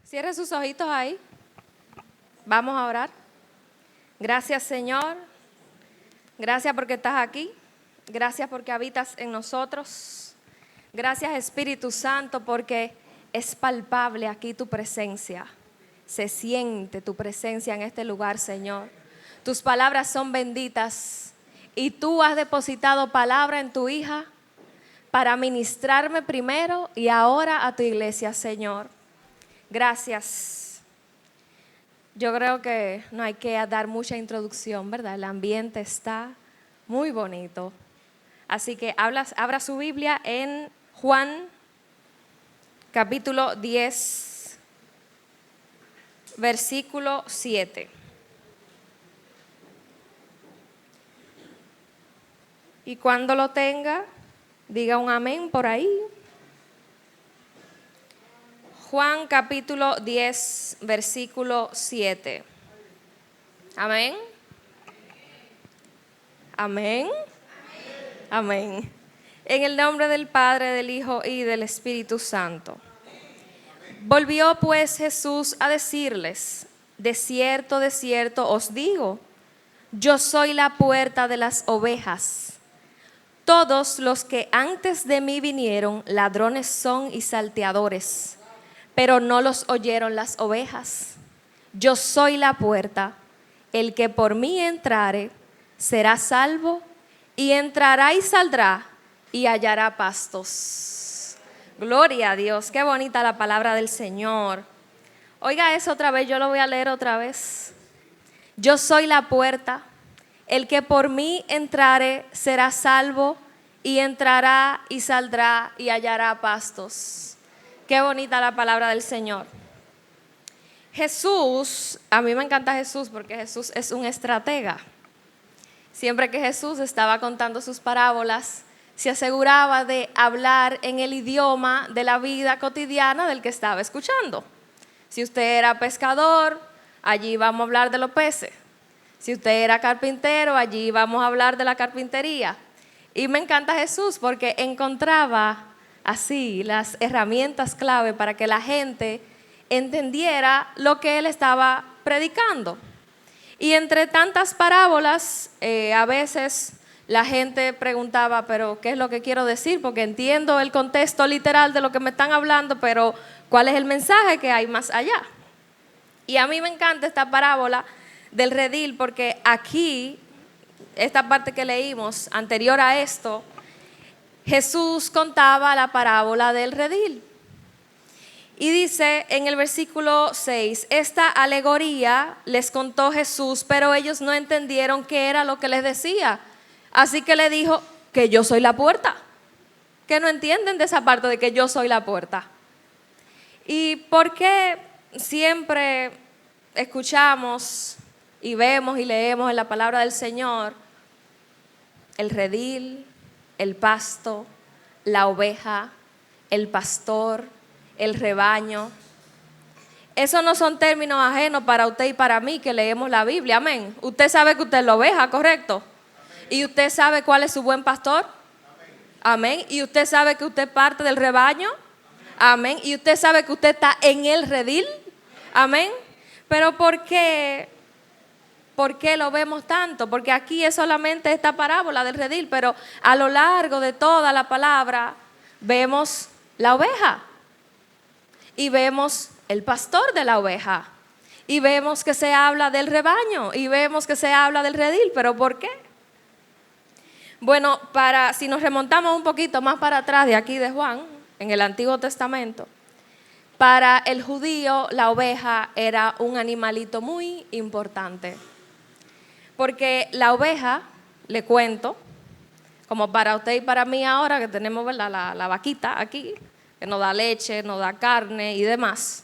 Cierre sus ojitos ahí. Vamos a orar. Gracias, Señor. Gracias porque estás aquí. Gracias porque habitas en nosotros. Gracias, Espíritu Santo, porque es palpable aquí tu presencia. Se siente tu presencia en este lugar, Señor. Tus palabras son benditas y tú has depositado palabra en tu hija para ministrarme primero y ahora a tu iglesia, Señor. Gracias. Yo creo que no hay que dar mucha introducción, ¿verdad? El ambiente está muy bonito. Así que abra su Biblia en Juan capítulo 10, versículo 7. Y cuando lo tenga, diga un amén por ahí. Juan capítulo 10, versículo 7. Amén. Amén. Amén. En el nombre del Padre, del Hijo y del Espíritu Santo. Volvió pues Jesús a decirles: de cierto, os digo, yo soy la puerta de las ovejas. Todos los que antes de mí vinieron, ladrones son y salteadores, pero no los oyeron las ovejas. Yo soy la puerta. El que por mí entrare será salvo, y entrará y saldrá y hallará pastos. Gloria a Dios, qué bonita la palabra del Señor. Oiga eso otra vez, yo lo voy a leer otra vez. Yo soy la puerta. El que por mí entrare será salvo, y entrará y saldrá y hallará pastos. Qué bonita la palabra del Señor. Jesús, a mí me encanta Jesús porque Jesús es un estratega. Siempre que Jesús estaba contando sus parábolas, se aseguraba de hablar en el idioma de la vida cotidiana del que estaba escuchando. Si usted era pescador, allí vamos a hablar de los peces. Si usted era carpintero, allí vamos a hablar de la carpintería. Y me encanta Jesús porque encontraba así las herramientas clave para que la gente entendiera lo que él estaba predicando. Y entre tantas parábolas, a veces la gente preguntaba, pero ¿qué es lo que quiero decir? Porque entiendo el contexto literal de lo que me están hablando, pero ¿cuál es el mensaje que hay más allá? Y a mí me encanta esta parábola del redil porque aquí, esta parte que leímos anterior a esto, Jesús contaba la parábola del redil. Y dice en el versículo 6, esta alegoría les contó Jesús, pero ellos no entendieron qué era lo que les decía. Así que le dijo que yo soy la puerta. Que no entienden de esa parte de que yo soy la puerta. ¿Y por qué siempre escuchamos y vemos y leemos en la palabra del Señor el redil, el pasto, la oveja, el pastor, el rebaño? Esos no son términos ajenos para usted y para mí que leemos la Biblia, amén. Usted sabe que usted es la oveja, ¿correcto? Y usted sabe cuál es su buen pastor, amén. Y usted sabe que usted es parte del rebaño, amén. Y usted sabe que usted está en el redil, amén. Pero ¿por qué lo vemos tanto? Porque aquí es solamente esta parábola del redil, pero a lo largo de toda la palabra vemos la oveja. Y vemos el pastor de la oveja. Y vemos que se habla del rebaño. Y vemos que se habla del redil. ¿Pero por qué? Bueno, si nos remontamos un poquito más para atrás de aquí de Juan, en el Antiguo Testamento, para el judío la oveja era un animalito muy importante. Porque la oveja, le cuento, como para usted y para mí ahora que tenemos, ¿verdad?, la vaquita aquí, que nos da leche, nos da carne y demás.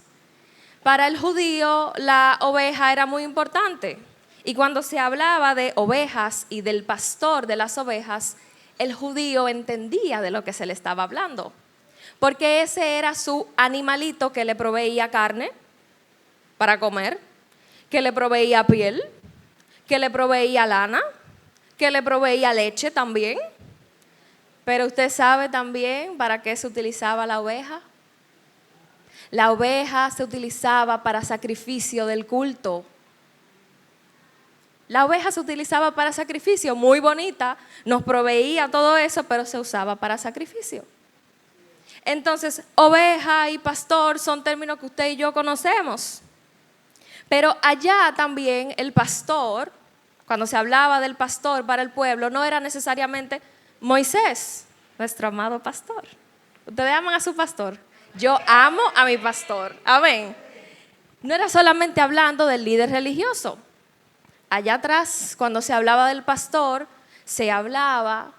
Para el judío la oveja era muy importante. Y cuando se hablaba de ovejas y del pastor de las ovejas, el judío entendía de lo que se le estaba hablando. Porque ese era su animalito que le proveía carne para comer, que le proveía piel, que le proveía lana, que le proveía leche también. Pero usted sabe también para qué se utilizaba la oveja. La oveja se utilizaba para sacrificio del culto. La oveja se utilizaba para sacrificio, muy bonita, nos proveía todo eso, pero se usaba para sacrificio. Entonces, oveja y pastor son términos que usted y yo conocemos. Pero allá también el pastor, cuando se hablaba del pastor para el pueblo, no era necesariamente Moisés, nuestro amado pastor. ¿Ustedes aman a su pastor? Yo amo a mi pastor. Amén. No era solamente hablando del líder religioso. Allá atrás, cuando se hablaba del pastor, se hablaba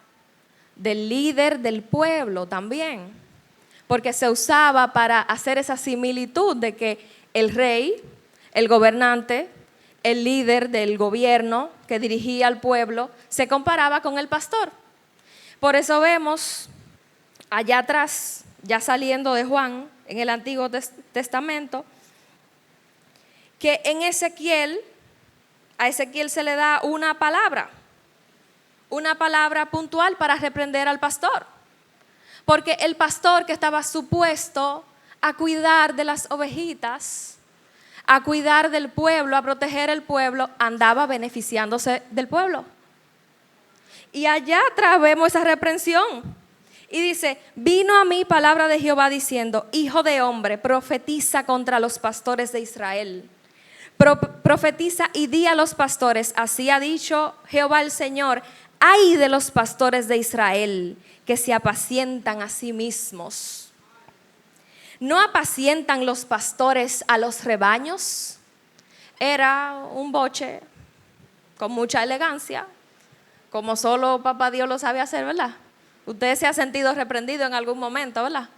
del líder del pueblo también, porque se usaba para hacer esa similitud de que el rey, el gobernante, el líder del gobierno que dirigía al pueblo, se comparaba con el pastor. Por eso vemos allá atrás, ya saliendo de Juan, en el Antiguo Testamento, que en Ezequiel, a Ezequiel se le da una palabra puntual para reprender al pastor. Porque el pastor que estaba supuesto a cuidar de las ovejitas, a cuidar del pueblo, a proteger el pueblo, andaba beneficiándose del pueblo. Y allá atrás vemos esa reprensión. Y dice, vino a mí palabra de Jehová diciendo, hijo de hombre, profetiza contra los pastores de Israel. Profetiza y di a los pastores, así ha dicho Jehová el Señor, ay de los pastores de Israel que se apacientan a sí mismos. ¿No apacientan los pastores a los rebaños? Era un boche con mucha elegancia, como solo papá Dios lo sabe hacer, ¿verdad? Usted se ha sentido reprendido en algún momento, ¿verdad?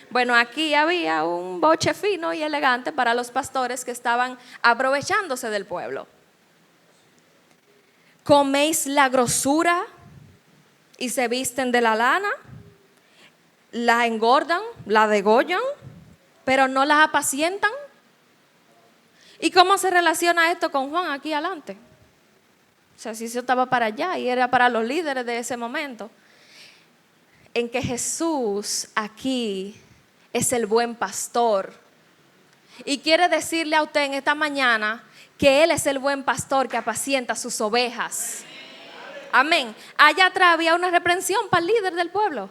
Bueno, aquí había un boche fino y elegante para los pastores que estaban aprovechándose del pueblo. Coméis la grosura y se visten de la lana, la engordan, la degollan, pero no las apacientan. ¿Y cómo se relaciona esto con Juan aquí adelante? O sea, si eso estaba para allá y era para los líderes de ese momento. En que Jesús aquí es el buen pastor. Y quiere decirle a usted en esta mañana que Él es el buen pastor que apacienta sus ovejas. Amén. Allá atrás había una reprensión para el líder del pueblo.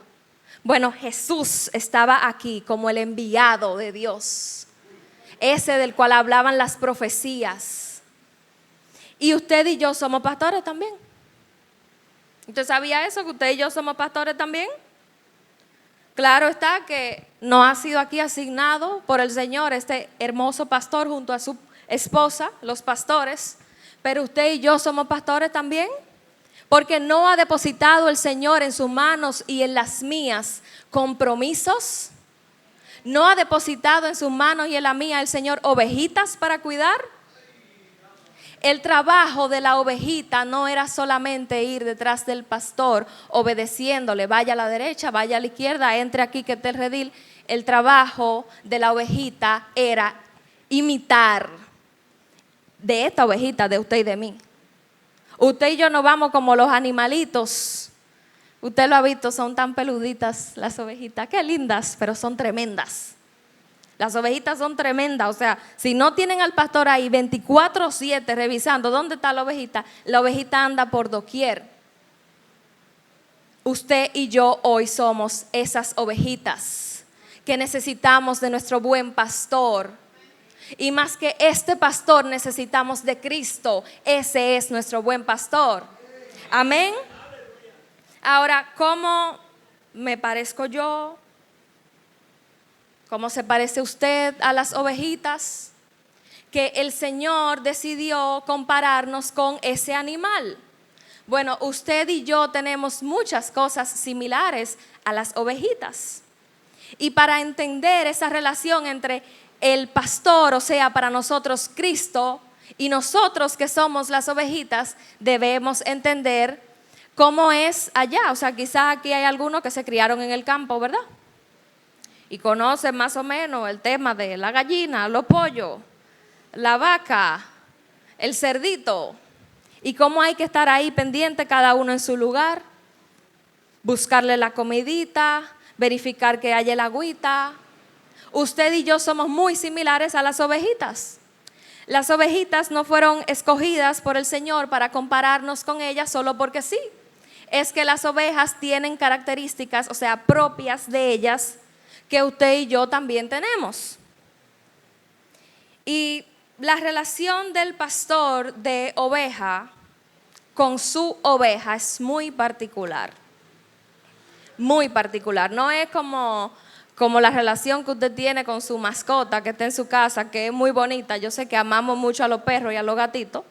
Bueno, Jesús estaba aquí como el enviado de Dios, ese del cual hablaban las profecías. Y usted y yo somos pastores también. ¿Usted sabía eso? Que usted y yo somos pastores también. Claro está que no ha sido aquí asignado por el Señor este hermoso pastor junto a su esposa, los pastores, pero usted y yo somos pastores también, porque no ha depositado el Señor en sus manos y en las mías compromisos. No ha depositado en sus manos y en la mía el Señor ovejitas para cuidar. El trabajo de la ovejita no era solamente ir detrás del pastor obedeciéndole, vaya a la derecha, vaya a la izquierda, entre aquí que esté el redil. El trabajo de la ovejita era imitar de esta ovejita, de usted y de mí. Usted y yo no vamos como los animalitos. Usted lo ha visto, son tan peluditas las ovejitas, qué lindas, pero son tremendas. Las ovejitas son tremendas, o sea, si no tienen al pastor ahí 24/7 revisando dónde está la ovejita anda por doquier. Usted y yo hoy somos esas ovejitas que necesitamos de nuestro buen pastor. Y más que este pastor necesitamos de Cristo, ese es nuestro buen pastor. Amén. Ahora, ¿cómo me parezco yo? ¿Cómo se parece usted a las ovejitas? Que el Señor decidió compararnos con ese animal. Bueno, usted y yo tenemos muchas cosas similares a las ovejitas. Y para entender esa relación entre el pastor, o sea, para nosotros Cristo, y nosotros que somos las ovejitas, debemos entender cómo es allá. O sea, quizás aquí hay algunos que se criaron en el campo, ¿verdad? Y conocen más o menos el tema de la gallina, los pollos, la vaca, el cerdito, y cómo hay que estar ahí pendiente cada uno en su lugar, buscarle la comidita, verificar que haya el agüita. Usted y yo somos muy similares a las ovejitas. Las ovejitas no fueron escogidas por el Señor para compararnos con ellas solo porque sí. Es que las ovejas tienen características, o sea, propias de ellas, que usted y yo también tenemos. Y la relación del pastor de oveja con su oveja es muy particular. Muy particular. No es como la relación que usted tiene con su mascota que está en su casa, que es muy bonita. Yo sé que amamos mucho a los perros y a los gatitos.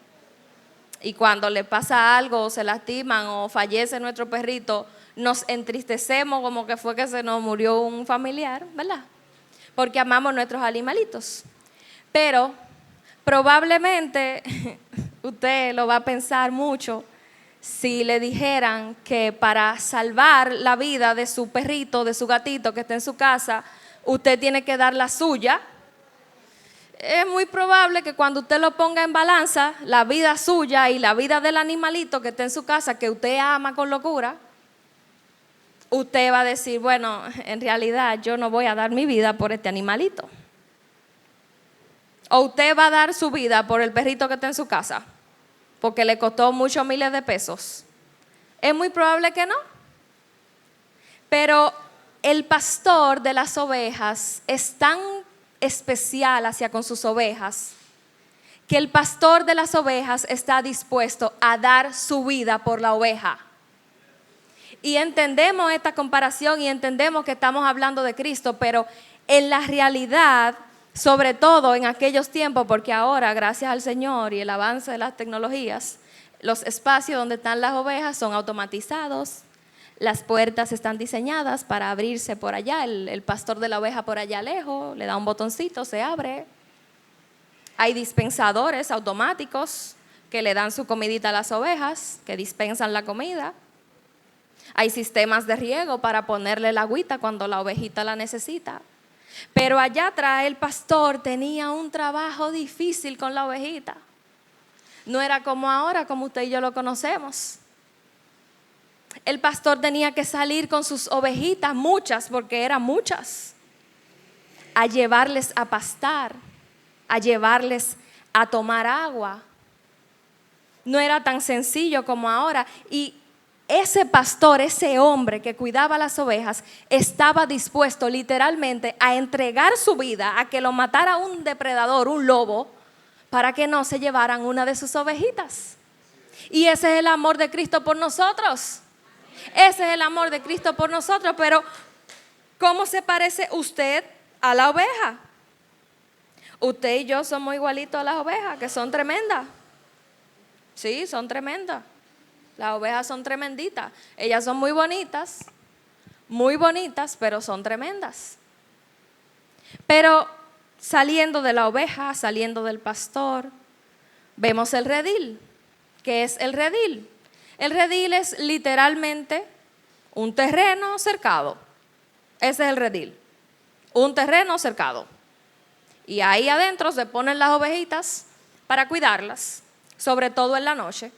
Y cuando le pasa algo, o se lastiman o fallece nuestro perrito, nos entristecemos como que fue que se nos murió un familiar, ¿verdad? Porque amamos nuestros animalitos. Pero probablemente usted lo va a pensar mucho si le dijeran que para salvar la vida de su perrito, de su gatito que está en su casa, usted tiene que dar la suya. Es muy probable que cuando usted lo ponga en balanza, la vida suya y la vida del animalito que está en su casa, que usted ama con locura, usted va a decir, bueno, en realidad yo no voy a dar mi vida por este animalito. O usted va a dar su vida por el perrito que está en su casa, porque le costó muchos miles de pesos. Es muy probable que no. Pero el pastor de las ovejas es tan especial hacia con sus ovejas, que el pastor de las ovejas está dispuesto a dar su vida por la oveja. Y entendemos esta comparación y entendemos que estamos hablando de Cristo, pero en la realidad, sobre todo en aquellos tiempos, porque ahora, gracias al Señor y el avance de las tecnologías, los espacios donde están las ovejas son automatizados. Las puertas están diseñadas para abrirse por allá, el pastor de la oveja por allá lejos, le da un botoncito, se abre. Hay dispensadores automáticos que le dan su comidita a las ovejas, que dispensan la comida. Hay sistemas de riego para ponerle la agüita cuando la ovejita la necesita. Pero allá atrás el pastor tenía un trabajo difícil con la ovejita. No era como ahora, como usted y yo lo conocemos. El pastor tenía que salir con sus ovejitas, muchas, porque eran muchas, a llevarles a pastar, a llevarles a tomar agua. No era tan sencillo como ahora. Y ese pastor, ese hombre que cuidaba las ovejas, estaba dispuesto literalmente a entregar su vida, a que lo matara un depredador, un lobo, para que no se llevaran una de sus ovejitas. Y ese es el amor de Cristo por nosotros. Ese es el amor de Cristo por nosotros. Pero ¿cómo se parece usted a la oveja? Usted y yo somos igualitos a las ovejas, que son tremendas. Sí, son tremendas. Las ovejas son tremenditas. Ellas son muy bonitas, pero son tremendas. Pero saliendo de la oveja, saliendo del pastor, vemos el redil. ¿Qué es el redil? El redil es literalmente un terreno cercado. Ese es el redil. Un terreno cercado. Y ahí adentro se ponen las ovejitas para cuidarlas, sobre todo en la noche,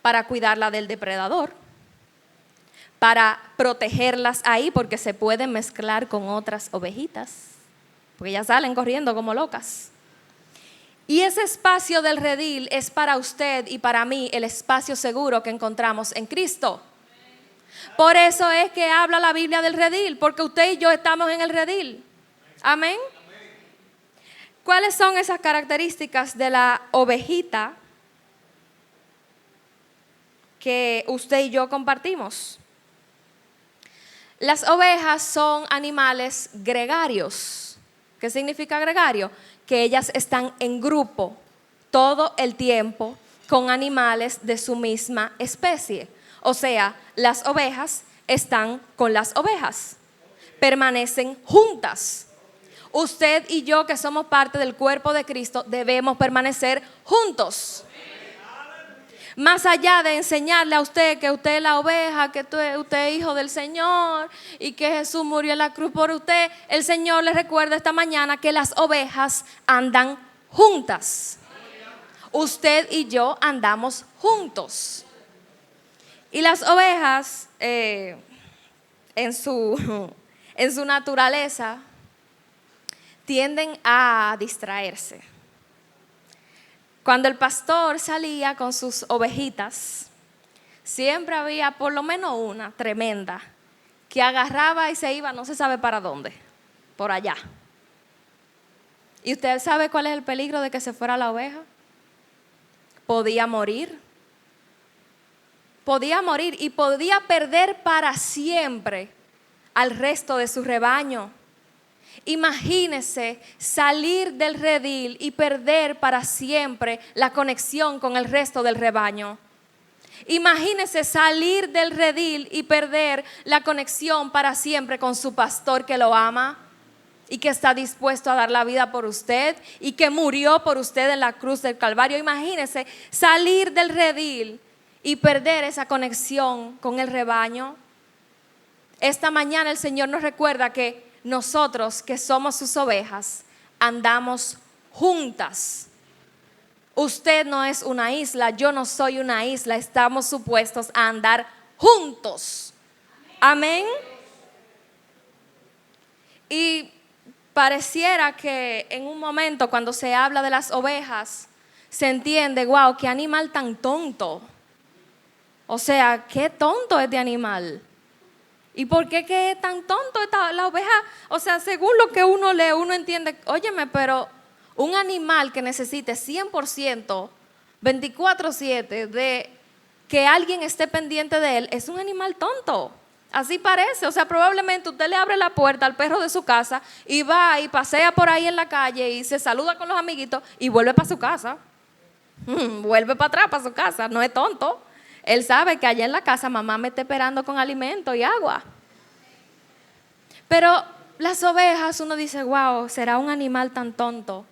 para cuidarla del depredador, para protegerlas ahí porque se pueden mezclar con otras ovejitas, porque ellas salen corriendo como locas. Y ese espacio del redil es para usted y para mí el espacio seguro que encontramos en Cristo. Por eso es que habla la Biblia del redil, porque usted y yo estamos en el redil. Amén. ¿Cuáles son esas características de la ovejita que usted y yo compartimos? Las ovejas son animales gregarios. ¿Qué significa gregario? Que ellas están en grupo todo el tiempo con animales de su misma especie. O sea, las ovejas están con las ovejas, permanecen juntas. Usted y yo, que somos parte del cuerpo de Cristo, debemos permanecer juntos. Más allá de enseñarle a usted que usted es la oveja, que usted es hijo del Señor y que Jesús murió en la cruz por usted, el Señor le recuerda esta mañana que las ovejas andan juntas. Usted y yo andamos juntos. Y las ovejas, en su naturaleza, tienden a distraerse. Cuando el pastor salía con sus ovejitas, siempre había por lo menos una tremenda que agarraba y se iba, no se sabe para dónde, por allá. ¿Y usted sabe cuál es el peligro de que se fuera la oveja? Podía morir y podía perder para siempre al resto de su rebaño. Imagínese salir del redil y perder para siempre la conexión con el resto del rebaño. Imagínese salir del redil y perder la conexión para siempre con su pastor que lo ama y que está dispuesto a dar la vida por usted y que murió por usted en la cruz del Calvario. Imagínese salir del redil y perder esa conexión con el rebaño. Esta mañana el Señor nos recuerda que nosotros, que somos sus ovejas, andamos juntas. Usted no es una isla, yo no soy una isla, estamos supuestos a andar juntos. Amén. Y pareciera que en un momento cuando se habla de las ovejas, se entiende, wow, qué animal tan tonto. O sea, qué tonto es de animal. ¿Y por qué que es tan tonto la oveja? O sea, según lo que uno lee, uno entiende, óyeme, pero un animal que necesite 100%, 24/7 de que alguien esté pendiente de él, es un animal tonto. Así parece. O sea, probablemente usted le abre la puerta al perro de su casa y va y pasea por ahí en la calle y se saluda con los amiguitos y vuelve para su casa. Vuelve para atrás para su casa, no es tonto. Él sabe que allá en la casa mamá me está esperando con alimento y agua. Pero las ovejas, uno dice, wow, ¿será un animal tan tonto?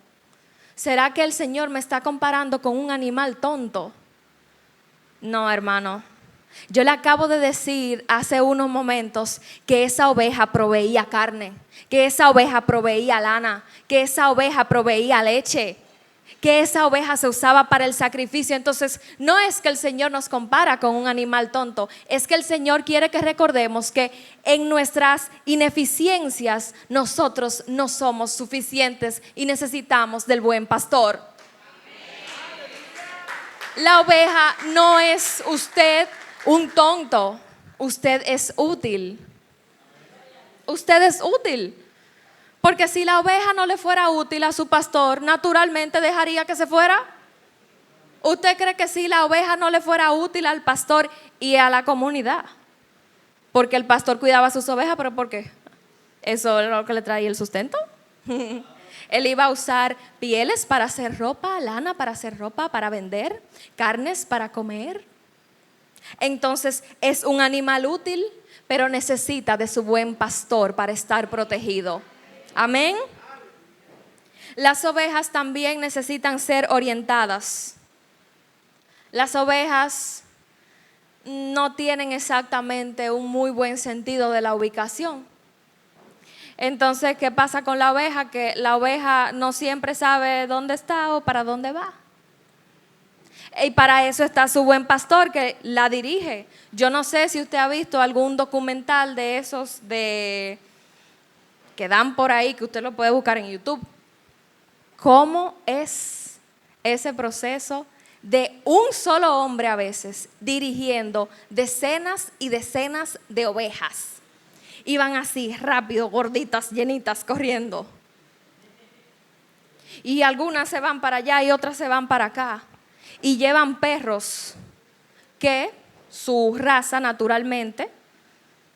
¿Será que el Señor me está comparando con un animal tonto? No, hermano. Yo le acabo de decir hace unos momentos que esa oveja proveía carne, que esa oveja proveía lana, que esa oveja proveía leche, que esa oveja se usaba para el sacrificio. Entonces no es que el Señor nos compara con un animal tonto, es que el Señor quiere que recordemos que en nuestras ineficiencias nosotros no somos suficientes y necesitamos del buen pastor. La oveja no es usted un tonto, usted es útil. Usted es útil. Porque si la oveja no le fuera útil a su pastor, naturalmente dejaría que se fuera. ¿Usted cree que si la oveja no le fuera útil al pastor y a la comunidad? Porque el pastor cuidaba a sus ovejas, ¿pero por qué? ¿Eso era lo que le traía el sustento? Él iba a usar pieles para hacer ropa, lana para hacer ropa, para vender, carnes para comer. Entonces es un animal útil, pero necesita de su buen pastor para estar protegido. Amén. Las ovejas también necesitan ser orientadas. Las ovejas no tienen exactamente un muy buen sentido de la ubicación. Entonces, ¿qué pasa con la oveja? Que la oveja no siempre sabe dónde está o para dónde va. Y para eso está su buen pastor que la dirige. Yo no sé si usted ha visto algún documental de esos que dan por ahí, que usted lo puede buscar en YouTube. ¿Cómo es ese proceso de un solo hombre a veces dirigiendo decenas y decenas de ovejas? Iban así, rápido, gorditas, llenitas, corriendo. Y algunas se van para allá y otras se van para acá. Y llevan perros que su raza naturalmente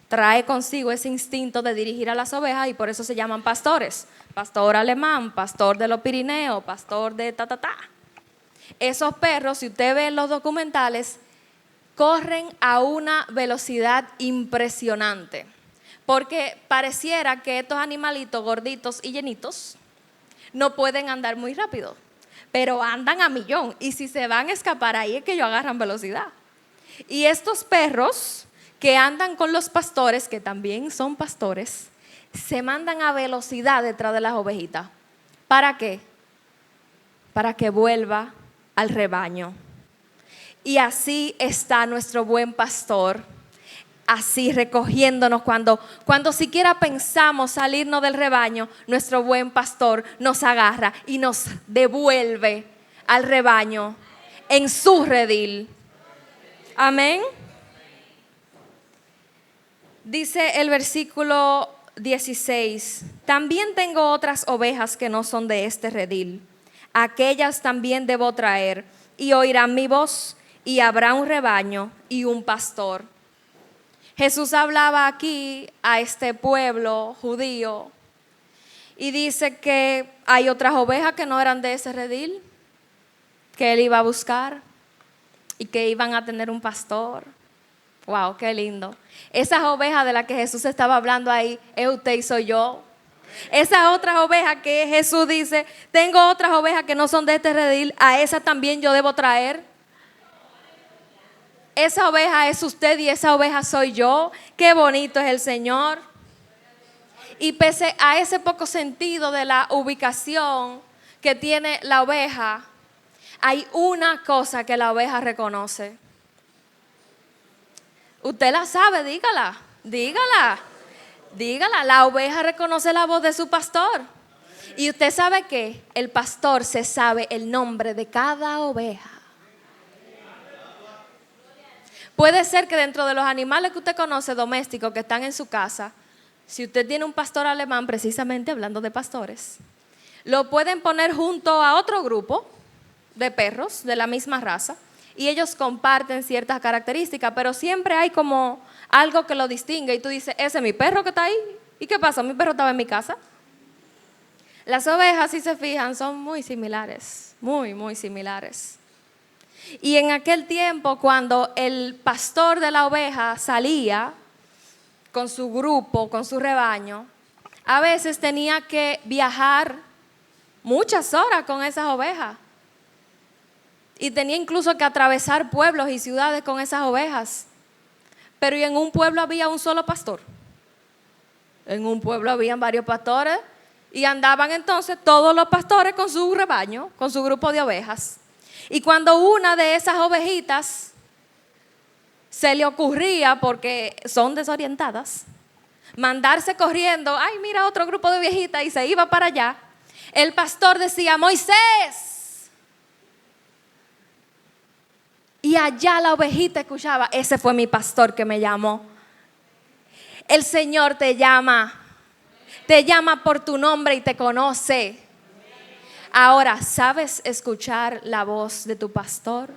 trae consigo ese instinto de dirigir a las ovejas y por eso se llaman pastores. Pastor alemán, pastor de los Pirineos, pastor de ta. Esos perros, si usted ve en los documentales, corren a una velocidad impresionante. Porque pareciera que estos animalitos gorditos y llenitos no pueden andar muy rápido, pero andan a millón. Y si se van a escapar, ahí es que ellos agarran velocidad. Y estos perros que andan con los pastores, que también son pastores, se mandan a velocidad detrás de las ovejitas. ¿Para qué? Para que vuelva al rebaño. Y así está nuestro buen pastor, así recogiéndonos cuando siquiera pensamos salirnos del rebaño, nuestro buen pastor nos agarra y nos devuelve al rebaño en su redil. Amén. Dice el versículo 16: también tengo otras ovejas que no son de este redil. Aquellas también debo traer, y oirán mi voz, y habrá un rebaño y un pastor. Jesús hablaba aquí a este pueblo judío y dice que hay otras ovejas que no eran de ese redil, que él iba a buscar y que iban a tener un pastor. Wow, qué lindo. Esas ovejas de las que Jesús estaba hablando ahí, es usted y soy yo. Esas otras ovejas que Jesús dice, tengo otras ovejas que no son de este redil, a esas también yo debo traer. Esa oveja es usted y esa oveja soy yo. Qué bonito es el Señor. Y pese a ese poco sentido de la ubicación que tiene la oveja, hay una cosa que la oveja reconoce. Usted la sabe, dígala, dígala. Dígala, la oveja reconoce la voz de su pastor. Y usted sabe que el pastor se sabe el nombre de cada oveja. Puede ser que dentro de los animales que usted conoce domésticos que están en su casa, si usted tiene un pastor alemán, precisamente hablando de pastores, lo pueden poner junto a otro grupo de perros de la misma raza y ellos comparten ciertas características, pero siempre hay como algo que lo distingue y tú dices, ese es mi perro que está ahí. ¿Y qué pasa? Mi perro estaba en mi casa. Las ovejas, si se fijan, son muy similares, muy, muy similares. Y en aquel tiempo, cuando el pastor de la oveja salía con su grupo, con su rebaño, a veces tenía que viajar muchas horas con esas ovejas. Y tenía incluso que atravesar pueblos y ciudades con esas ovejas. Pero ¿y en un pueblo había un solo pastor? En un pueblo habían varios pastores y andaban entonces todos los pastores con su rebaño, con su grupo de ovejas. Y cuando una de esas ovejitas se le ocurría, porque son desorientadas, mandarse corriendo, ay, mira otro grupo de viejitas, y se iba para allá, el pastor decía, Moisés. Y allá la ovejita escuchaba, ese fue mi pastor que me llamó. El Señor te llama por tu nombre y te conoce. Ahora, ¿sabes escuchar la voz de tu pastor?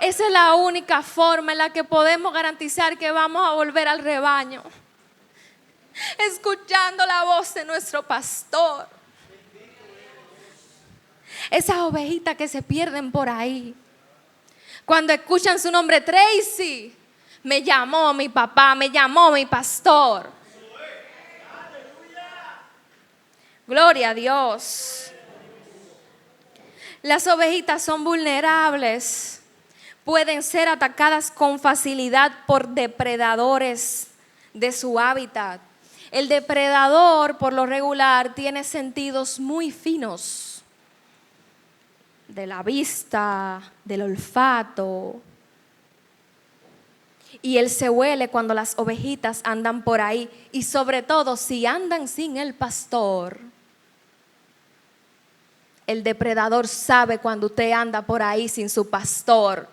Esa es la única forma en la que podemos garantizar que vamos a volver al rebaño. Escuchando la voz de nuestro pastor. Esas ovejitas que se pierden por ahí. Cuando escuchan su nombre, Tracy, me llamó mi papá, me llamó mi pastor. Gloria a Dios. Las ovejitas son vulnerables. Pueden ser atacadas con facilidad por depredadores de su hábitat. El depredador, por lo regular, tiene sentidos muy finos. De la vista, del olfato. Y él se huele cuando las ovejitas andan por ahí. Y sobre todo si andan sin el pastor. El depredador sabe cuando usted anda por ahí sin su pastor.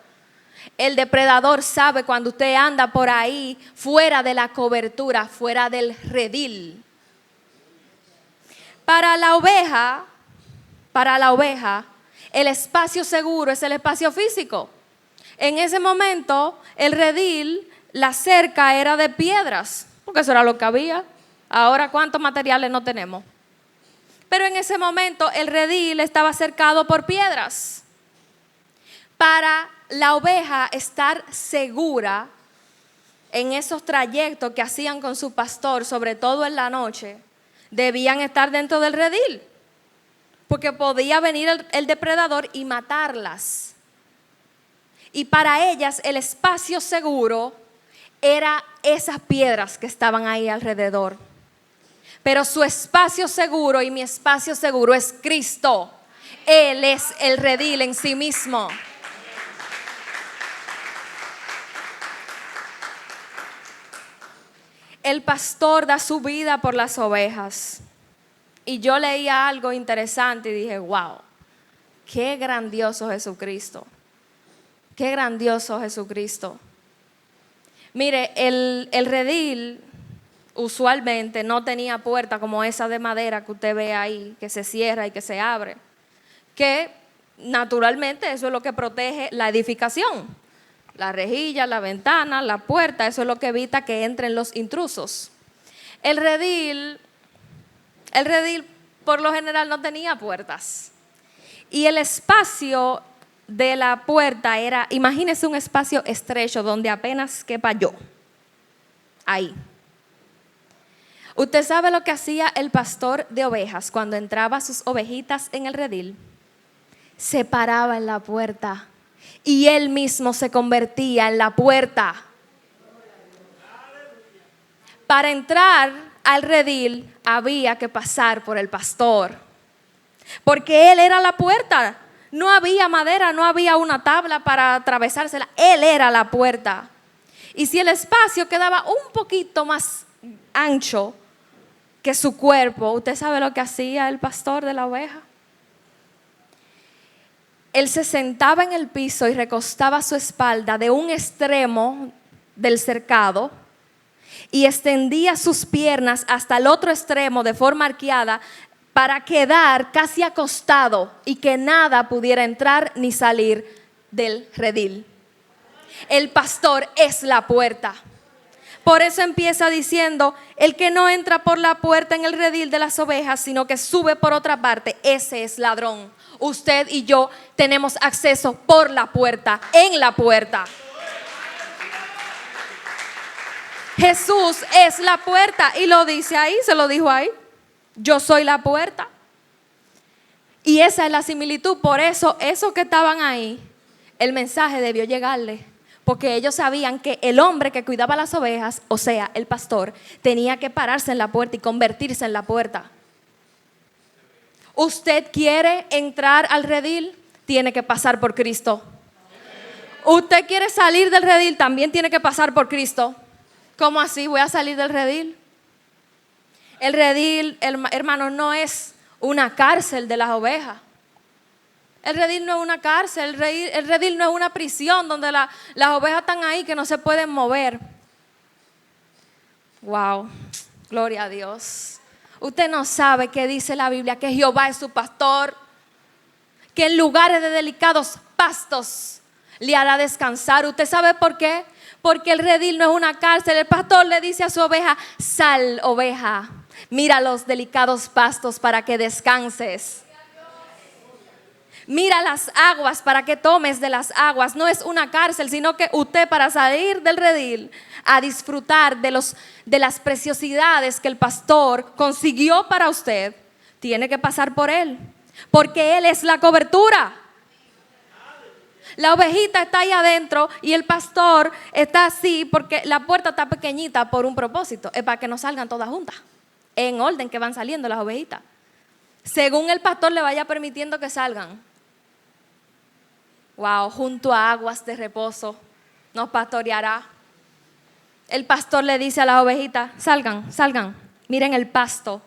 El depredador sabe cuando usted anda por ahí fuera de la cobertura, fuera del redil. Para la oveja, el espacio seguro es el espacio físico. En ese momento, el redil, la cerca era de piedras, porque eso era lo que había. Ahora, ¿cuántos materiales no tenemos? Pero en ese momento el redil estaba cercado por piedras. Para la oveja estar segura en esos trayectos que hacían con su pastor, sobre todo en la noche, debían estar dentro del redil, porque podía venir el depredador y matarlas. Y para ellas el espacio seguro era esas piedras que estaban ahí alrededor. Pero su espacio seguro y mi espacio seguro es Cristo. Él es el redil en sí mismo. el pastor da su vida por las ovejas. Y yo leía algo interesante y dije, wow, qué grandioso Jesucristo. Qué grandioso Jesucristo. Mire, el redil usualmente no tenía puerta como esa de madera que usted ve ahí, que se cierra y que se abre. Que naturalmente eso es lo que protege la edificación. La rejilla, la ventana, la puerta, eso es lo que evita que entren los intrusos. El redil por lo general no tenía puertas. Y el espacio de la puerta era, imagínese un espacio estrecho donde apenas quepa yo. Ahí. ¿Usted sabe lo que hacía el pastor de ovejas cuando entraba sus ovejitas en el redil? Se paraba en la puerta y él mismo se convertía en la puerta. Para entrar al redil había que pasar por el pastor, porque él era la puerta. No había madera, no había una tabla para atravesársela, él era la puerta. Y si el espacio quedaba un poquito más ancho que su cuerpo, ¿usted sabe lo que hacía el pastor de la oveja? Él se sentaba en el piso y recostaba su espalda de un extremo del cercado y extendía sus piernas hasta el otro extremo de forma arqueada para quedar casi acostado y que nada pudiera entrar ni salir del redil. El pastor es la puerta. Por eso empieza diciendo, el que no entra por la puerta en el redil de las ovejas, sino que sube por otra parte, ese es ladrón. Usted y yo tenemos acceso por la puerta, en la puerta. Jesús es la puerta y lo dice ahí, se lo dijo ahí. Yo soy la puerta. Y esa es la similitud. Por eso, esos que estaban ahí, el mensaje debió llegarle. Porque ellos sabían que el hombre que cuidaba las ovejas, o sea, el pastor, tenía que pararse en la puerta y convertirse en la puerta. ¿Usted quiere entrar al redil? Tiene que pasar por Cristo. ¿Usted quiere salir del redil? También tiene que pasar por Cristo. ¿Cómo así voy a salir del redil? El redil, hermano, no es una cárcel de las ovejas. El redil no es una cárcel, el redil no es una prisión donde las ovejas están ahí que no se pueden mover. Wow, gloria a Dios. Usted no sabe qué dice la Biblia, que Jehová es su pastor, que en lugares de delicados pastos le hará descansar. ¿Usted sabe por qué? Porque el redil no es una cárcel. El pastor le dice a su oveja, sal oveja, mira los delicados pastos para que descanses. Mira las aguas para que tomes de las aguas. No es una cárcel, sino que usted, para salir del redil a disfrutar de las preciosidades que el pastor consiguió para usted, tiene que pasar por él, porque él es la cobertura. La ovejita está ahí adentro y el pastor está así porque la puerta está pequeñita por un propósito. Es para que no salgan todas juntas, en orden que van saliendo las ovejitas, según el pastor le vaya permitiendo que salgan. Wow, junto a aguas de reposo nos pastoreará. El pastor le dice a las ovejitas, salgan, salgan, miren el pasto.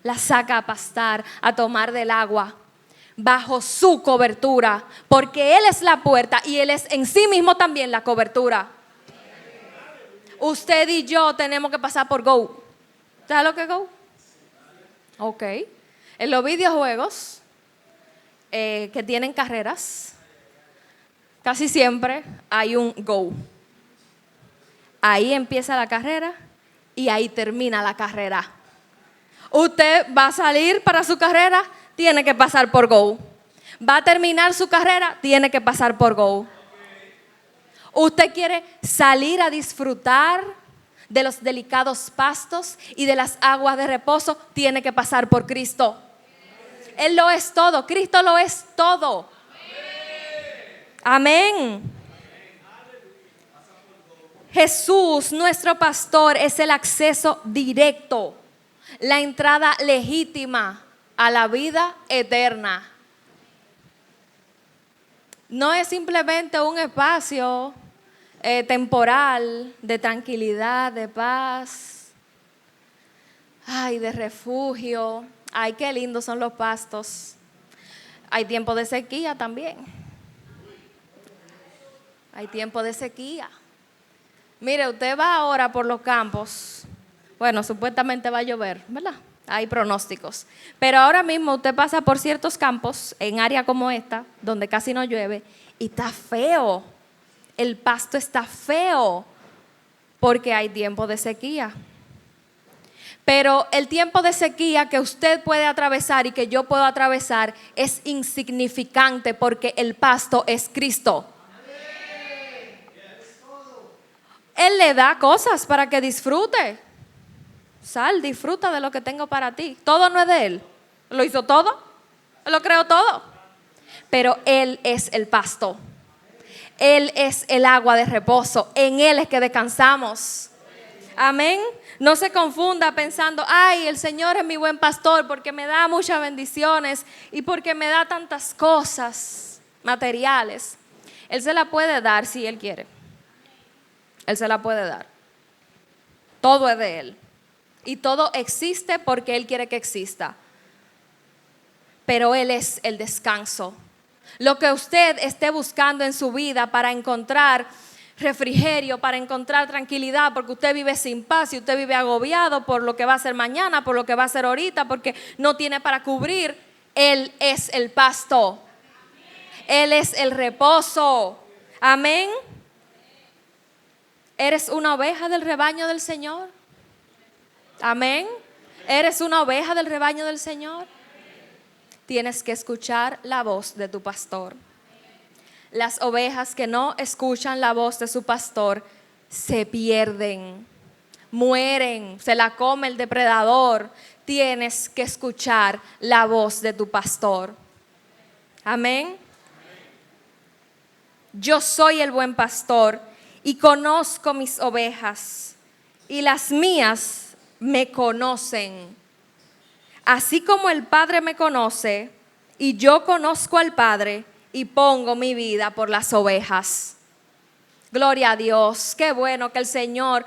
Las saca a pastar, a tomar del agua, bajo su cobertura, porque Él es la puerta y Él es en sí mismo también la cobertura. Usted y yo tenemos que pasar por Go. ¿Sabes lo que es Go? Ok. En los videojuegos que tienen carreras, casi siempre hay un Go. Ahí empieza la carrera y ahí termina la carrera. Usted va a salir para su carrera, tiene que pasar por Go. Va a terminar su carrera, tiene que pasar por Go. Usted quiere salir a disfrutar de los delicados pastos y de las aguas de reposo, tiene que pasar por Cristo. Él lo es todo, Cristo lo es todo. Amén. Jesús, nuestro pastor, es el acceso directo, la entrada legítima a la vida eterna. No es simplemente un espacio temporal de tranquilidad, de paz. ay, de refugio. Ay, qué lindos son los pastos. Hay tiempo de sequía también. Hay tiempo de sequía. Mire, usted va ahora por los campos. Bueno, supuestamente va a llover, ¿verdad? Hay pronósticos. Pero ahora mismo usted pasa por ciertos campos, en área como esta, donde casi no llueve, y está feo. El pasto está feo, porque hay tiempo de sequía. Pero el tiempo de sequía que usted puede atravesar y que yo puedo atravesar es insignificante, porque el pasto es Cristo. Él le da cosas para que disfrute. Sal, disfruta de lo que tengo para ti. Todo no es de Él. ¿Lo hizo todo? ¿Lo creó todo? Pero Él es el pasto. Él es el agua de reposo. En Él es que descansamos. Amén. No se confunda pensando, ay, el Señor es mi buen pastor porque me da muchas bendiciones y porque me da tantas cosas materiales. Él se la puede dar si Él quiere. Él se la puede dar. Todo es de Él. Y todo existe porque Él quiere que exista. Pero Él es el descanso. Lo que usted esté buscando en su vida para encontrar refrigerio, para encontrar tranquilidad, porque usted vive sin paz y usted vive agobiado por lo que va a ser mañana, por lo que va a ser ahorita, porque no tiene para cubrir. Él es el pasto. Él es el reposo. Amén. ¿Eres una oveja del rebaño del Señor? Amén. ¿Eres una oveja del rebaño del Señor? Tienes que escuchar la voz de tu pastor. Las ovejas que no escuchan la voz de su pastor se pierden, mueren, se la come el depredador. Tienes que escuchar la voz de tu pastor. Amén. Yo soy el buen pastor y conozco mis ovejas, y las mías me conocen. Así como el Padre me conoce, y yo conozco al Padre, y pongo mi vida por las ovejas. Gloria a Dios. Qué bueno que el Señor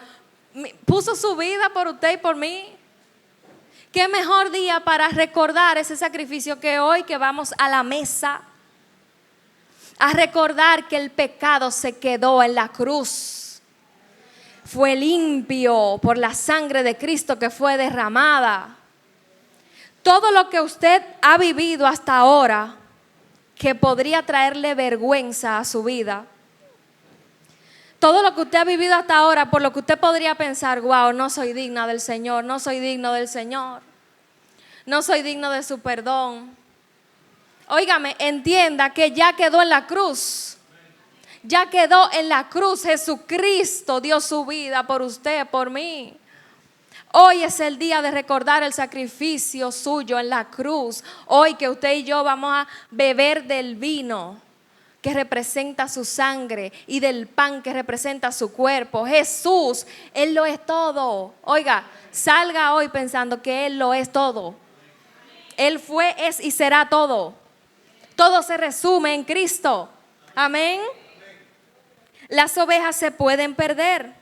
puso su vida por usted y por mí. Qué mejor día para recordar ese sacrificio que hoy que vamos a la mesa, a recordar que el pecado se quedó en la cruz. Fue limpio por la sangre de Cristo que fue derramada. Todo lo que usted ha vivido hasta ahora, que podría traerle vergüenza a su vida. Todo lo que usted ha vivido hasta ahora, por lo que usted podría pensar, wow, no soy digna del Señor, no soy digno del Señor, no soy digno de su perdón. Óigame, entienda que ya quedó en la cruz. Ya quedó en la cruz. Jesucristo dio su vida por usted, por mí. Hoy es el día de recordar el sacrificio suyo en la cruz. Hoy que usted y yo vamos a beber del vino que representa su sangre y del pan que representa su cuerpo. Jesús, Él lo es todo. Oiga, salga hoy pensando que Él lo es todo. Él fue, es y será todo. Todo se resume en Cristo. Amén. Las ovejas se pueden perder.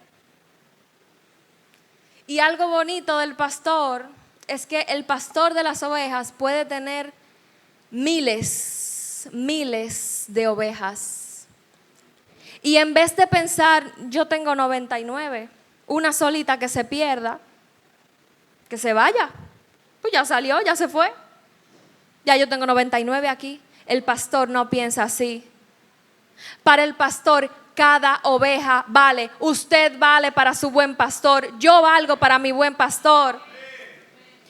Y algo bonito del pastor es que el pastor de las ovejas puede tener miles de ovejas. Y en vez de pensar, yo tengo 99, una solita que se pierda, que se vaya. Pues ya salió, ya se fue. Ya yo tengo 99 aquí. El pastor no piensa así. Para el pastor, cada oveja vale. Usted vale para su buen pastor. Yo valgo para mi buen pastor.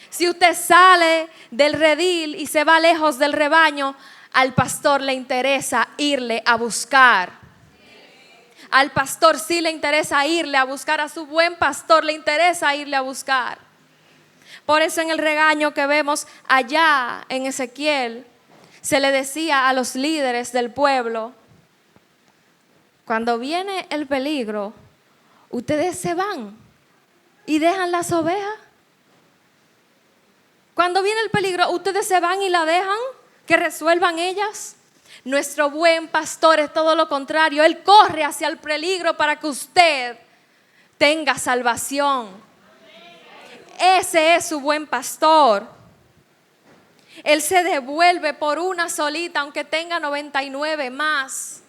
Si usted sale del redil y se va lejos del rebaño, al pastor le interesa irle a buscar. Al pastor sí le interesa irle a buscar. A su buen pastor le interesa irle a buscar. Por eso en el regaño que vemos allá en Ezequiel, se le decía a los líderes del pueblo: cuando viene el peligro, ustedes se van y dejan las ovejas. Cuando viene el peligro, ustedes se van y la dejan, que resuelvan ellas. Nuestro buen pastor es todo lo contrario. Él corre hacia el peligro para que usted tenga salvación. Ese es su buen pastor. Él se devuelve por una solita, aunque tenga 99 más.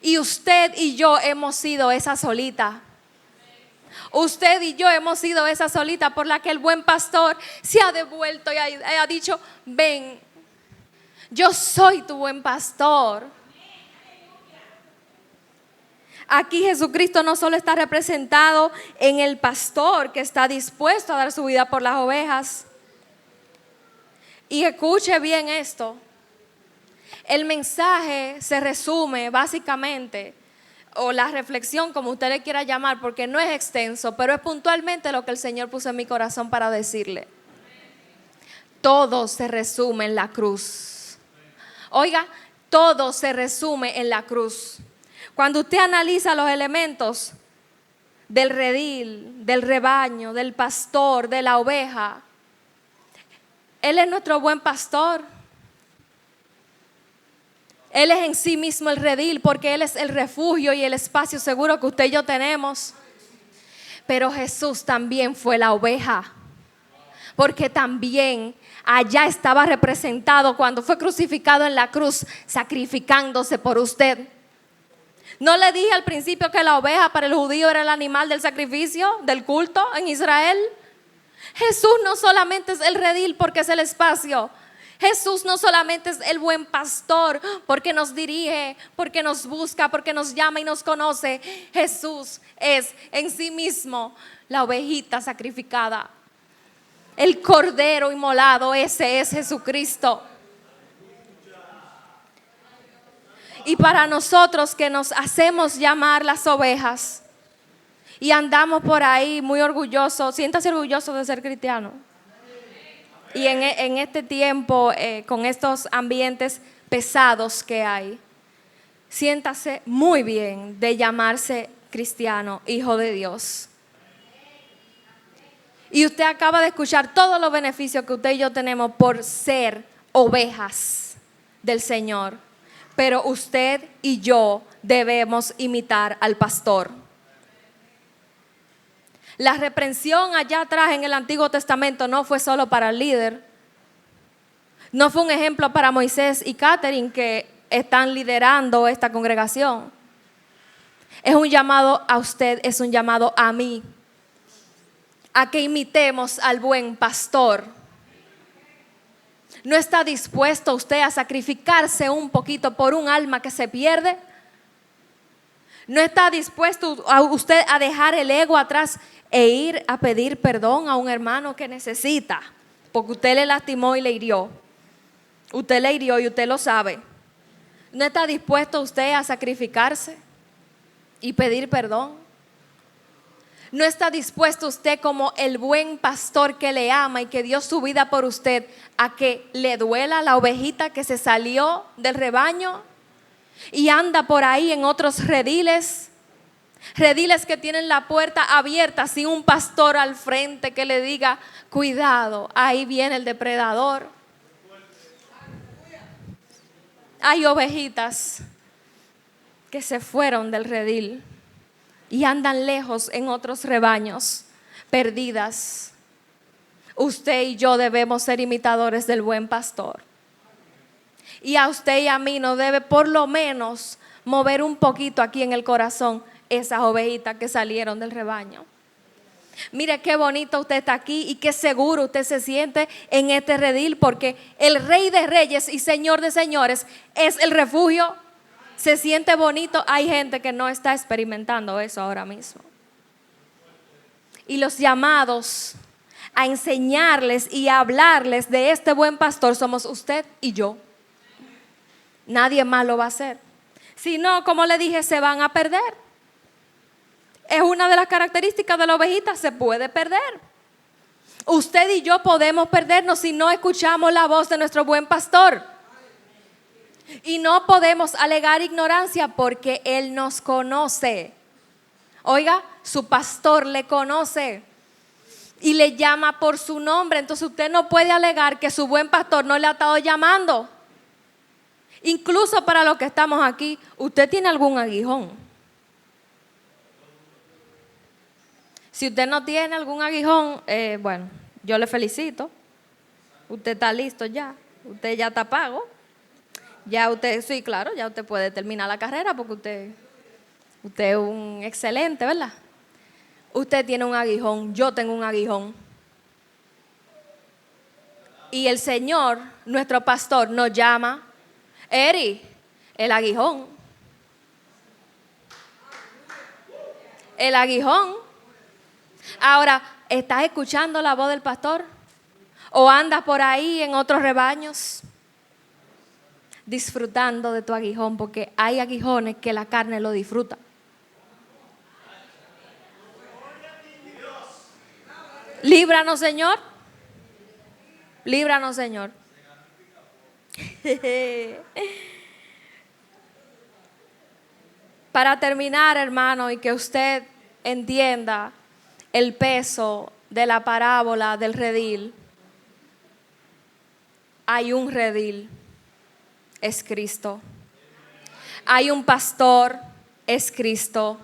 Y usted y yo hemos sido esa solita. Usted y yo hemos sido esa solita por la que el buen pastor se ha devuelto y ha dicho: ven, yo soy tu buen pastor. Aquí Jesucristo no solo está representado en el pastor que está dispuesto a dar su vida por las ovejas. Y escuche bien esto. El mensaje se resume básicamente, o la reflexión, como usted le quiera llamar, porque no es extenso, pero es puntualmente lo que el Señor puso en mi corazón para decirle. Todo se resume en la cruz. Oiga, todo se resume en la cruz. Cuando usted analiza los elementos del redil, del rebaño, del pastor, de la oveja, Él es nuestro buen pastor. Él es en sí mismo el redil, porque Él es el refugio y el espacio seguro que usted y yo tenemos. Pero Jesús también fue la oveja, porque también allá estaba representado cuando fue crucificado en la cruz, sacrificándose por usted. ¿No le dije al principio que la oveja para el judío era el animal del sacrificio, del culto en Israel? Jesús no solamente es el redil porque es el espacio. Jesús no solamente es el buen pastor porque nos dirige, porque nos busca, porque nos llama y nos conoce. Jesús es en sí mismo la ovejita sacrificada. El cordero inmolado, ese es Jesucristo. Y para nosotros que nos hacemos llamar las ovejas y andamos por ahí muy orgullosos, siéntase orgulloso de ser cristiano. Y en este tiempo, con estos ambientes pesados que hay, siéntase muy bien de llamarse cristiano, hijo de Dios. Y usted acaba de escuchar todos los beneficios que usted y yo tenemos por ser ovejas del Señor. Pero usted y yo debemos imitar al pastor. La reprensión allá atrás en el Antiguo Testamento no fue solo para el líder. No fue un ejemplo para Moisés y Catherine, que están liderando esta congregación. Es un llamado a usted, es un llamado a mí, a que imitemos al buen pastor. ¿No está dispuesto usted a sacrificarse un poquito por un alma que se pierde? ¿No está dispuesto usted a dejar el ego atrás e ir a pedir perdón a un hermano que necesita? Porque usted le lastimó y le hirió. Usted le hirió y usted lo sabe. ¿No está dispuesto usted a sacrificarse y pedir perdón? ¿No está dispuesto usted, como el buen pastor que le ama y que dio su vida por usted, a que le duela la ovejita que se salió del rebaño y anda por ahí en otros rediles? Rediles que tienen la puerta abierta sin un pastor al frente que le diga: cuidado, ahí viene el depredador. Hay ovejitas que se fueron del redil y andan lejos en otros rebaños, perdidas. Usted y yo debemos ser imitadores del buen pastor. Y a usted y a mí nos debe por lo menos mover un poquito aquí en el corazón esas ovejitas que salieron del rebaño. Mire qué bonito usted está aquí y qué seguro usted se siente en este redil, porque el Rey de Reyes y Señor de Señores es el refugio. Se siente bonito. Hay gente que no está experimentando eso ahora mismo. Y los llamados a enseñarles y a hablarles de este buen pastor somos usted y yo. Nadie más lo va a hacer. Si no, como le dije, se van a perder. Es una de las características de la ovejita, se puede perder. Usted y yo podemos perdernos si no escuchamos la voz de nuestro buen pastor. Y no podemos alegar ignorancia porque Él nos conoce. Oiga, su pastor le conoce y le llama por su nombre. Entonces usted no puede alegar que su buen pastor no le ha estado llamando. Incluso para los que estamos aquí, ¿usted tiene algún aguijón? Si usted no tiene algún aguijón, bueno, yo le felicito. Usted está listo ya. Usted ya está pago. Ya usted, sí, claro, ya usted puede terminar la carrera porque usted es un excelente, ¿verdad? Usted tiene un aguijón, yo tengo un aguijón. Y el Señor, nuestro pastor, nos llama, Eri, el aguijón. El aguijón. Ahora, ¿estás escuchando la voz del pastor? ¿O andas por ahí en otros rebaños? Disfrutando de tu aguijón, porque hay aguijones que la carne lo disfruta. Líbranos, Señor. Líbranos, Señor. Para terminar, hermano, y que usted entienda el peso de la parábola del redil, hay un redil, es Cristo. Hay un pastor, es Cristo.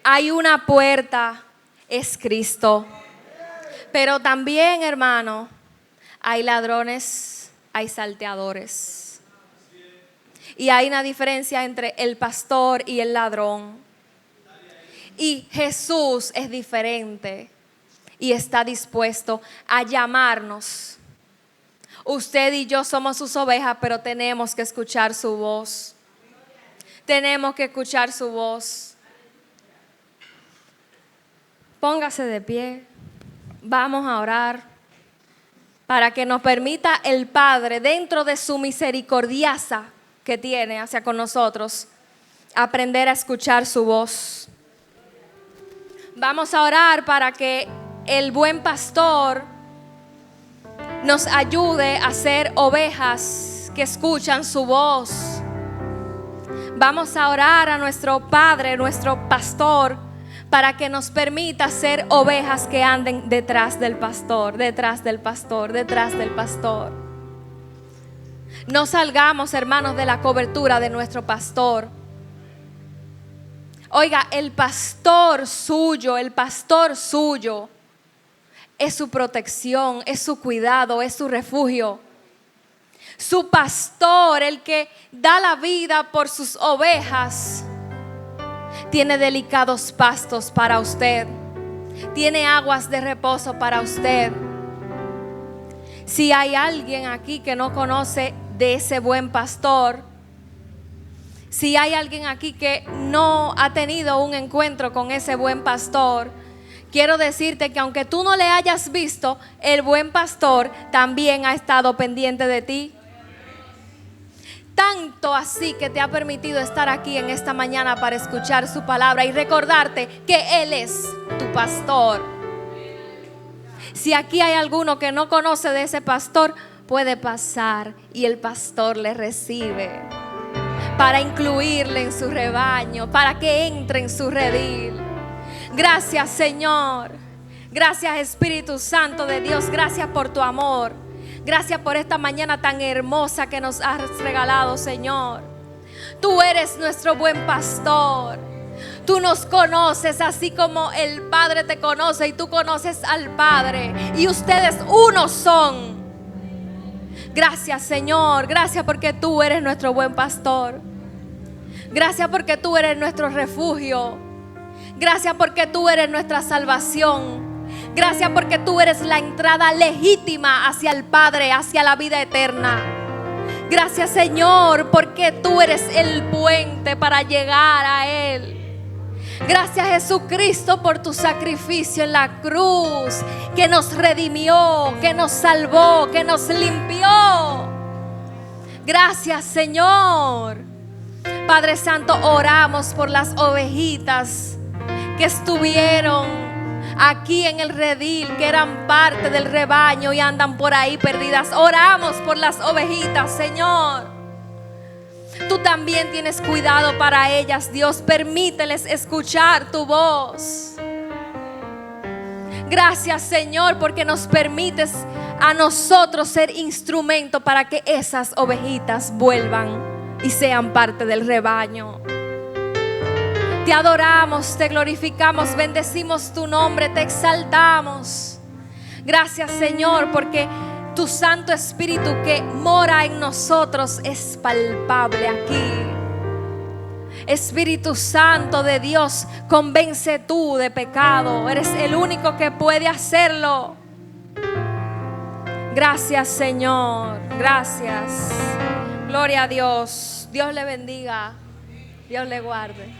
Hay una puerta, es Cristo. Pero también, hermano, hay ladrones, hay salteadores. Y hay una diferencia entre el pastor y el ladrón. Y Jesús es diferente y está dispuesto a llamarnos. Usted y yo somos sus ovejas, pero tenemos que escuchar su voz. Tenemos que escuchar su voz. Póngase de pie. Vamos a orar para que nos permita el Padre, dentro de su misericordiosa que tiene hacia con nosotros, aprender a escuchar su voz. Vamos a orar para que el buen pastor nos ayude a ser ovejas que escuchan su voz. Vamos a orar a nuestro Padre, nuestro pastor, para que nos permita ser ovejas que anden detrás del pastor, detrás del pastor, detrás del pastor. No salgamos, hermanos, de la cobertura de nuestro pastor. Oiga, el pastor suyo es su protección, es su cuidado, es su refugio. Su pastor, el que da la vida por sus ovejas, tiene delicados pastos para usted. Tiene aguas de reposo para usted. Si hay alguien aquí que no conoce de ese buen pastor, si hay alguien aquí que no ha tenido un encuentro con ese buen pastor, quiero decirte que aunque tú no le hayas visto, el buen pastor también ha estado pendiente de ti. Tanto así que te ha permitido estar aquí en esta mañana para escuchar su palabra y recordarte que Él es tu pastor. Si aquí hay alguno que no conoce de ese pastor, puede pasar y el pastor le recibe para incluirle en su rebaño, para que entre en su redil. Gracias, Señor. Gracias, Espíritu Santo de Dios. Gracias por tu amor. Gracias por esta mañana tan hermosa que nos has regalado, Señor. Tú eres nuestro buen pastor. Tú nos conoces así como el Padre te conoce y tú conoces al Padre. Y ustedes uno son. Gracias, Señor. Gracias porque tú eres nuestro buen pastor. Gracias porque tú eres nuestro refugio. Gracias porque tú eres nuestra salvación. Gracias porque tú eres la entrada legítima hacia el Padre, hacia la vida eterna. Gracias, Señor, porque tú eres el puente para llegar a Él. Gracias, Jesucristo, por tu sacrificio en la cruz, que nos redimió, que nos salvó, que nos limpió. Gracias, Señor. Padre Santo, oramos por las ovejitas que estuvieron aquí en el redil, que eran parte del rebaño y andan por ahí perdidas. Oramos por las ovejitas, Señor. Tú también tienes cuidado para ellas, Dios. Permíteles escuchar tu voz. Gracias, Señor, porque nos permites a nosotros ser instrumento para que esas ovejitas vuelvan y sean parte del rebaño. Te adoramos, te glorificamos, bendecimos tu nombre, te exaltamos. Gracias, Señor, porque tu Santo Espíritu que mora en nosotros es palpable aquí. Espíritu Santo de Dios, convence tú de pecado. Eres el único que puede hacerlo. Gracias, Señor. Gracias. Gloria a Dios. Dios le bendiga. Dios le guarde.